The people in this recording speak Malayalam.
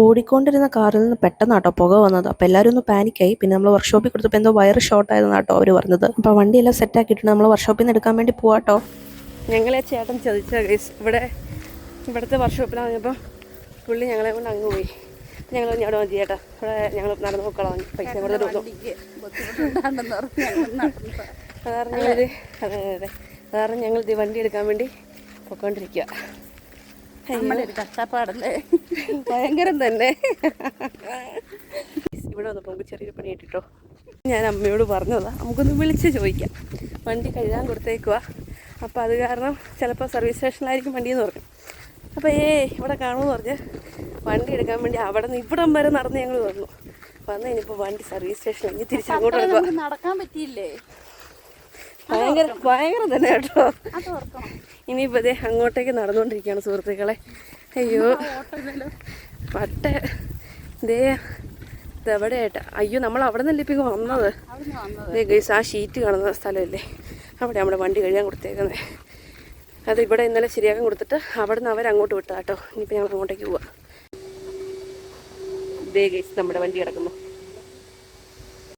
ഓടിക്കൊണ്ടിരുന്ന കാറിൽ നിന്ന് പെട്ടെന്നാട്ടോ പുക വന്നത്. അപ്പോൾ എല്ലാവരും ഒന്ന് പാനിക്കായി. പിന്നെ നമ്മൾ വർക്ക്ഷോപ്പിൽ കൊടുത്തപ്പോൾ എന്തോ വയർ ഷോർട്ടായതെന്നാട്ടോ അവർ പറഞ്ഞത്. അപ്പോൾ വണ്ടിയെല്ലാം സെറ്റാക്കിയിട്ടുണ്ട്. നമ്മൾ വർക്ക്ഷോപ്പിൽ നിന്ന് എടുക്കാൻ വേണ്ടി പോവാട്ടോ. ഞങ്ങളെ ചേട്ടൻ ചതിച്ച ഗൈസ്. ഇവിടുത്തെ വർക്ക്ഷോപ്പിലാണ് പറഞ്ഞപ്പോൾ പുള്ളി ഞങ്ങളെ കൊണ്ട് അങ്ങ് പോയി. ഞങ്ങൾ അവിടെ മതി ചേട്ടാ, ഇവിടെ ഞങ്ങൾ നടന്നു നോക്കളാം, പൈസ കൊടുത്തിട്ട് അതാണ് ഞങ്ങൾ ഇത് വണ്ടി എടുക്കാൻ വേണ്ടി പൊയ്ക്കൊണ്ടിരിക്കുക. കഷ്ടപ്പാടല്ലേ, ഭയങ്കരം തന്നെ. ഇവിടെ വന്നപ്പോൾ നമുക്ക് ചെറിയൊരു പണി കിട്ടിട്ടോ. ഞാൻ അമ്മയോട് പറഞ്ഞതാണ്, നമുക്കൊന്ന് വിളിച്ച് ചോദിക്കാം. വണ്ടി കഴുകാൻ കൊടുത്തേക്കുക. അപ്പോൾ അത് കാരണം ചിലപ്പോൾ സർവീസ് സ്റ്റേഷനിലായിരിക്കും വണ്ടിയെന്ന് പറഞ്ഞു. അപ്പോൾ ഇവിടെ കാണുമെന്ന് പറഞ്ഞ് വണ്ടി എടുക്കാൻ വേണ്ടി അവിടെ നിന്ന് ഇവിടം വരെ നടന്ന് ഞങ്ങൾ വന്നു കഴിഞ്ഞപ്പോൾ വണ്ടി സർവീസ് സ്റ്റേഷനിൽ ഇനി തിരിച്ചങ്ങോട്ട് എടുക്കുക. നടക്കാൻ പറ്റിയില്ലേ? ഭയങ്കരം തന്നെ കേട്ടോ. ഇനിയിപ്പോൾ ഇതേ അങ്ങോട്ടേക്ക് നടന്നുകൊണ്ടിരിക്കുകയാണ് സുഹൃത്തുക്കളെ. അയ്യോ പട്ടേ ഇതെവിടെയായിട്ടാ? അയ്യോ, നമ്മൾ അവിടെ നിന്നല്ലേ ഇപ്പം വന്നത്. ഗൈസ്, ആ ഷീറ്റ് കാണുന്ന സ്ഥലമല്ലേ, അവിടെ നമ്മുടെ വണ്ടി കഴുകാൻ കൊടുത്തേക്കുന്നത്. അത് ഇവിടെ ഇന്നലെ ശരിയാക്കാൻ കൊടുത്തിട്ട് അവിടെ നിന്ന് അവരങ്ങോട്ട് വിട്ടാ കേട്ടോ. ഇനിയിപ്പോൾ ഞങ്ങൾ അങ്ങോട്ടേക്ക് പോവാം. ഗൈസ്, നമ്മുടെ വണ്ടി കിടക്കുന്നു.